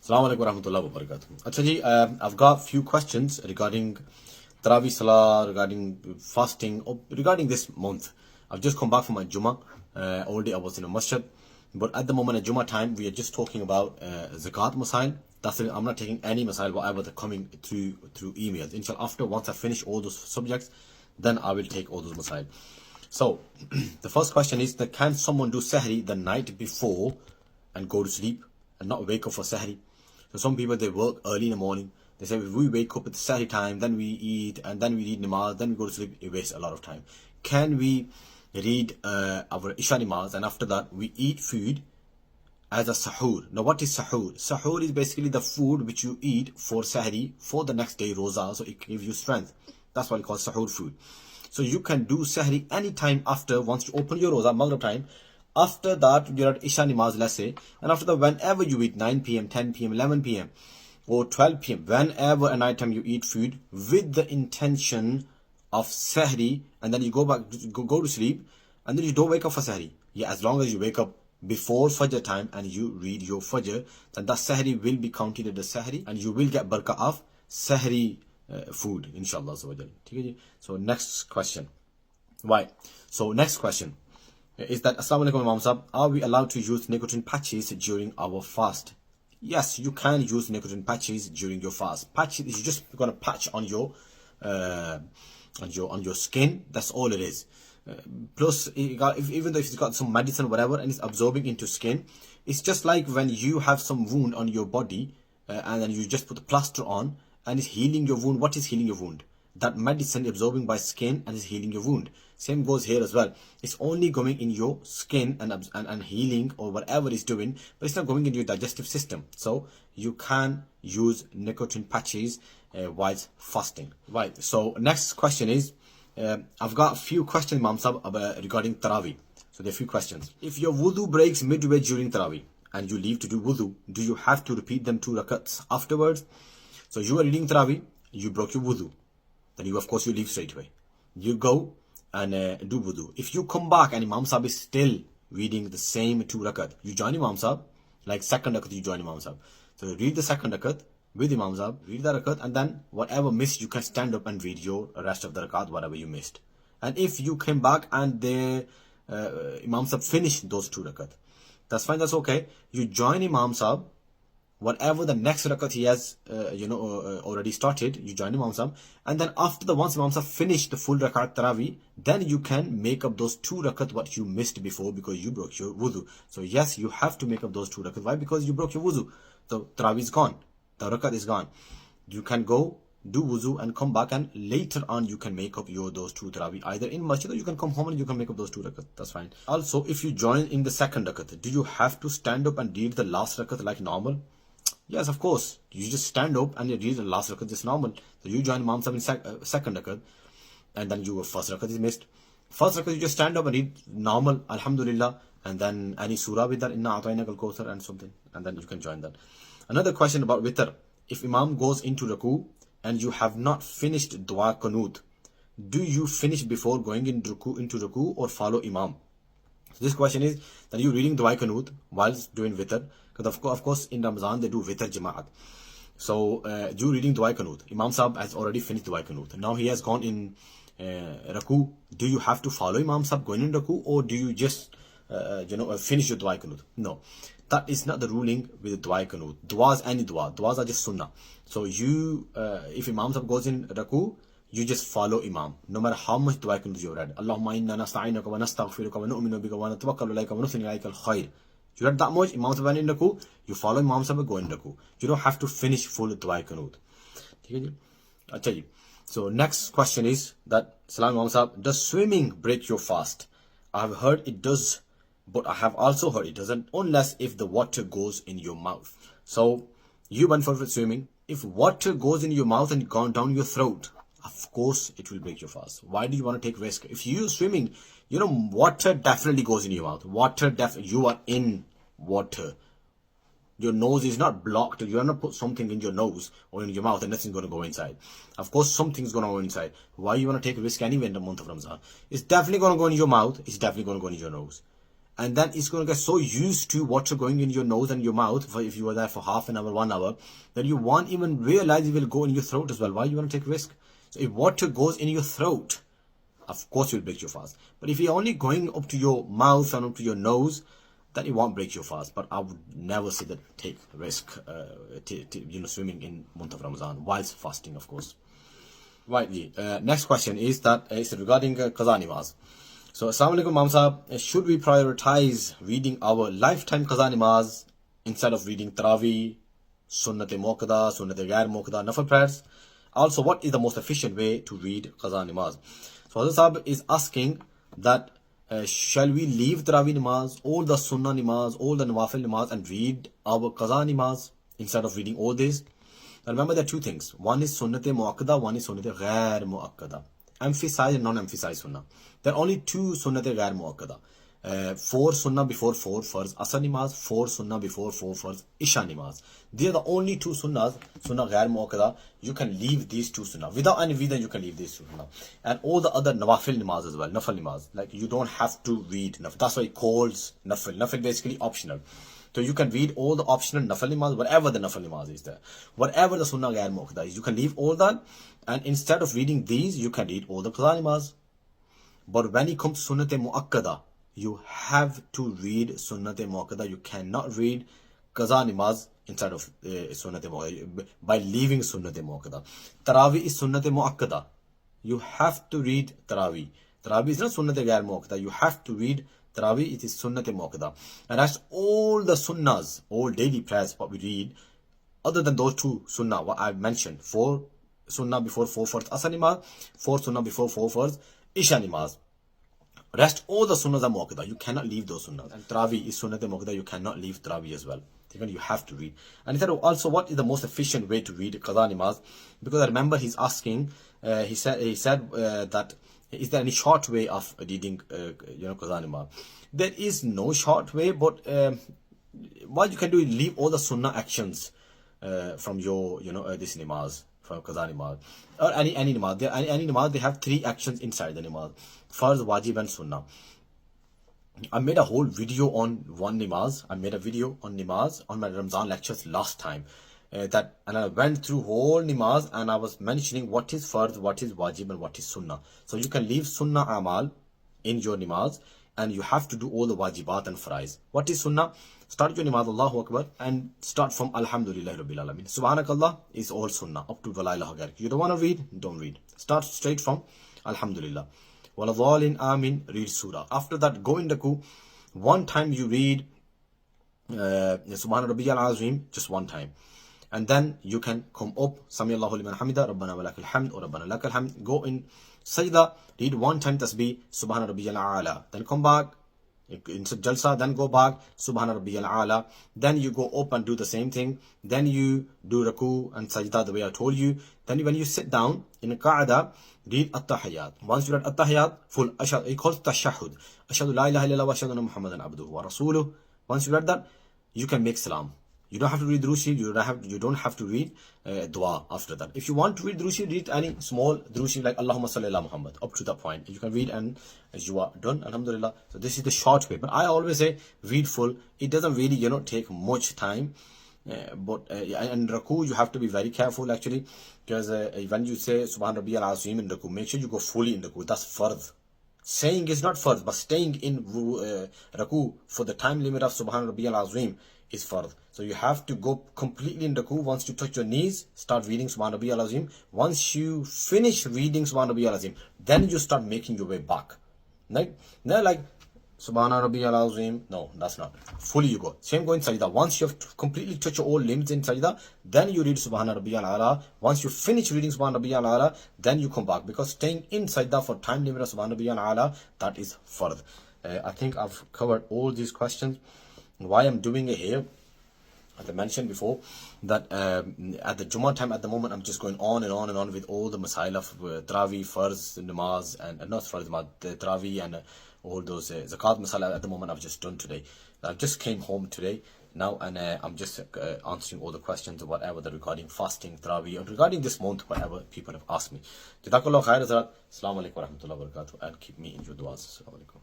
Assalamu alaikum warahmatullahi wabarakatuh. Acha ji, I've got a few questions regarding Tarawih Salah, regarding fasting, or regarding this month. I've just come back from my Jummah. Already I was in a masjid. But at the moment at Jummah time, we are just talking about Zakat Masail. That's it. I'm not taking any Masail, whatever they're coming through emails. Inshallah, once I finish all those subjects, then I will take all those Masail. So, the first question is that can someone do Sahri the night before and go to sleep and not wake up for Sahri? So some people, they work early in the morning. They say if we wake up at the Sahri time, then we eat, and then we read namaz, then we go to sleep, it wastes a lot of time. Can we read our Isha namaz and after that we eat food as a sahur? Now what is sahur? Sahur is basically the food which you eat for Sahri for the next day roza, so it gives you strength. That's what we call sahur food. So you can do Sahri anytime after, once you open your roza, Maghrib time. After that, you're at Isha Namaz, let's say, and after that, whenever you eat, 9 p.m., 10 p.m., 11 p.m., or 12 p.m., whenever a night time you eat food with the intention of Sahri, and then you go to sleep, and then you don't wake up for Sahri. Yeah, as long as you wake up before Fajr time and you read your Fajr, then that Sahri will be counted as the Sahri, and you will get barakah of Sahri food, inshallah. So next question. Why? So next question is that, Assalamu alaikum Imam Sahab, are we allowed to use nicotine patches during our fast? Yes, you can use nicotine patches during your fast. Patches is just gonna patch on your skin. That's all it is. Plus, even though if it's got some medicine or whatever and it's absorbing into skin, it's just like when you have some wound on your body and then you just put the plaster on and it's healing your wound. What is healing your wound? That medicine absorbing by skin and is healing your wound. Same goes here as well. It's only going in your skin and healing or whatever it's doing, but it's not going into your digestive system. So you can use nicotine patches whilst fasting. Right. So next question is, I've got a few questions, Imam Sahab, regarding Tarawih. So there are a few questions. If your wudu breaks midway during Tarawih and you leave to do wudu, do you have to repeat them 2 rakats afterwards? So you are reading Tarawih, you broke your wudu. Then you, of course, you leave straight away. You go and do wudu. If you come back and Imam Sahib is still reading the same 2 rakat, you join Imam Sahib, like second rakat you join Imam Sahib. So read the second rakat with Imam Sahib, read the rakat, and then whatever missed, you can stand up and read your rest of the rakat, whatever you missed. And if you came back and the Imam Sahib finished those 2 rakat, that's fine, that's okay. You join Imam Sahib, whatever the next rakat he has, already started, you join Imam Sahib, and then after once Imam Sahib finished the full rakat Tarawih, then you can make up those 2 rakat what you missed before because you broke your wudu. So yes, you have to make up those 2 rakat. Why? Because you broke your wudu. So Tarawih is gone. The rakat is gone. You can go do wudu and come back, and later on you can make up those 2 Tarawih either in masjid, or you can come home and you can make up those 2 rakat. That's fine. Also, if you join in the second rakat, do you have to stand up and read the last rakat like normal? Yes, of course. You just stand up and you read the last rakat just normal. So you join Imam Sahib in second rakat, and then your first rakat is missed. First rakat you just stand up and read normal, Alhamdulillah, and then any surah with that, Inna A'tainaka al-Kawthar and something, and then you can join that. Another question about witr. If Imam goes into Raku and you have not finished Dua Qanut, do you finish before going into Raku or follow Imam? So this question is that you're reading Dua Qanut whilst doing witr. Because of course in Ramadan they do witr Jama'at. So you reading Dua Qanut. Imam Sahib has already finished Dua Qanut. Now he has gone in Raku. Do you have to follow Imam Sahib going in Raku, or do you just finish your Dua Qanut? No. That is not the ruling with Dua Qanut. Duas, any dua. Duas are just sunnah. So you, if Imam Sahib goes in Raku, you just follow Imam. No matter how much Dua Qanut you read. Allahumma inna nasta'inaka wa nastaghfiruka wa nu'minu bika wa natawakkalu alayka wa nusni alayka al-khair. You read that much, Imam Sahib went in Raku, you follow Imam Sahib, go in Raku. You don't have to finish full Dua Qanut. I'll tell you. So next question is that, Salam Imam Sahib, does swimming break your fast? I have heard it does, but I have also heard it doesn't, unless if the water goes in your mouth. So you went for swimming. If water goes in your mouth and gone down your throat, of course it will break your fast. Why do you want to take risk? If you swimming, water definitely goes in your mouth. You are in water. Your nose is not blocked. You are not put something in your nose or in your mouth and nothing's going to go inside. Of course, something's going to go inside. Why you want to take a risk anyway in the month of Ramadan? It's definitely going to go in your mouth. It's definitely going to go in your nose. and then it's going to get so used to water going in your nose and your mouth, if you were there for half an hour, 1 hour, that you won't even realize it will go in your throat as well. Why you want to take risk? So if water goes in your throat, of course you'll break your fast. But if you're only going up to your mouth and up to your nose, then it won't break your fast. But I would never say that take risk, swimming in month of Ramadan whilst fasting, of course. Right. The next question is that is regarding qaza namaz. So, Assalamu alaikum, Imam Sahab. Should we prioritize reading our lifetime qaza namaz instead of reading Tarawih, Sunnat-e Muakkada, Sunnat-e Ghair Muakkada, Nafil prayers? Also, what is the most efficient way to read qaza namaz? So, Hazrat Sahab is asking that shall we leave Tarawih namaz, all the Sunnah namaz, all the Nawafil namaz, and read our qaza namaz instead of reading all this? Now remember, there are two things. One is Sunnat-e Muakkada, one is Sunnat-e Ghair Muakkada. Emphasize and non-emphasize Sunnah. There are only two Sunnat-e Ghair Muakkada. 4 Sunnah before 4 Farz Asr namaz, 4 Sunnah before 4 Farz Isha namaz. They are the only two Sunnahs, Sunnah Ghair Muakkada. You can leave these two Sunnah. Without any reason, you can leave these two Sunnah. And all the other Nawafil namaz as well, Nafil namaz. Like, you don't have to read Nafil. That's why it calls Nafil. Nafil basically optional. So you can read all the optional Nafil namaz, whatever the Nafil namaz is there. Whatever the Sunnah Ghair Muakkada is, you can leave all that. And instead of reading these, you can read all the qaza namaz. But when it comes to Sunnat-e Muakkada, you have to read Sunnat-e Muakkada. You cannot read qaza namaz instead of Sunnat-e Muakkada by leaving Sunnat-e Muakkada. Tarawih is Sunnat-e Muakkada. You have to read Tarawih. Tarawih is not Sunnat-e Ghair Muakkada. You have to read Tarawih, it is Sunnat-e Muakkada. And that's all the Sunnahs, all daily prayers, what we read, other than those two Sunnah, what I've mentioned. 4 Sunnah before 4 Farz Asr namaz, 4 Sunnah before 4 Farz Isha namaz. Rest, all the Sunnahs are Muakkada. You cannot leave those Sunnahs. And Tarawih is Sunnat-e Muakkada. You cannot leave Tarawih as well. You have to read. And he said also, what is the most efficient way to read qaza namaz? Because I remember he's asking, he said that, is there any short way of reading, qaza namaz? There is no short way, but what you can do is leave all the Sunnah actions from your, this namaz, from qaza namaz, or any namaz. Any namaz, they have 3 actions inside the namaz: Farz, Wajib, and Sunnah. I made a whole video on one namaz. I made a video on namaz on my Ramzan lectures last time. And I went through whole namaz and I was mentioning what is Farz, what is Wajib, and what is Sunnah. So you can leave Sunnah Amal in your namaz, and you have to do all the Wajibat and Faraiz. What is Sunnah? Start your namaz, Allahu Akbar, and start from Alhamdulillah Rabbil Alameen. Subhanakallah is all Sunnah, up to Wala ilaha ghair. You don't want to read? Don't read. Start straight from Alhamdulillah. Waladhalin Amin, read Surah. After that, go in Ruku. One time you read Subhana Rabbiyal Azim, just one time. And then you can come up, Sami Allahu liman hamida, Rabbana wa lakal hamd, or Rabbana lakal hamd. Go in Sajda, read one time Tasbih, Subhana Rabbiyal A'la. Then come back, in Jalsa, then go back, Subhana Rabbiyal A'la. Then you go up and do the same thing. Then you do Ruku and Sajda the way I told you. Then when you sit down in a Qa'ada, read At-Tahiyyat. Once you read At-Tahiyyat, full Ashhadu, it calls Tashahhud. Ashhadu la ilaha illallah wa ashhadu anna Muhammadan abduhu wa rasuluh. Once you read that, you can make salam. You don't have to read Drushi, you don't have to read dua after that. If you want to read Drushi, read any small Drushi like Allahumma salli ala Muhammad, up to that point. You can read and as you are done, alhamdulillah. So this is the short way. But I always say read full. It doesn't really, take much time. But in Ruku, you have to be very careful actually. Because when you say Subhan Rabbiyal Azim in Ruku, make sure you go fully in Ruku. That's Fard. Saying is not Fard, but staying in Ruku for the time limit of Subhan Rabbiyal Azim is Fard. So you have to go completely in Ruku. Once you touch your knees, start reading Subhan Rabbiyal Azim. Once you finish reading Subhan Rabbiyal Azim, then you start making your way back. Right? Not like Subhana Rabbiyal Azim. No, that's not. Fully you go. Same go in Sajda. Once you have completely touched all limbs in Sajda, then you read Subhana Rabbiyal A'la. Once you finish reading Subhana Rabbiyal A'la, then you come back. Because staying in Sajda for time limit of Subhana Rabbiyal A'la, that is Fard. I think I've covered all these questions. Why I'm doing it here, as I mentioned before, that at the Jummah time at the moment, I'm just going on and on and on with all the masail of Tarawih, Farz, Namaz, and not Farz, the Tarawih, and all those Zakat masala at the moment I've just done today. I just came home today now, and I'm just answering all the questions or whatever that regarding fasting, Tarawih, or regarding this month, whatever people have asked me. Jazakallah khair, Assalamu alaikum wa rahmatullahi wa barakatuh, and keep me in your du'as. Assalamu alaikum.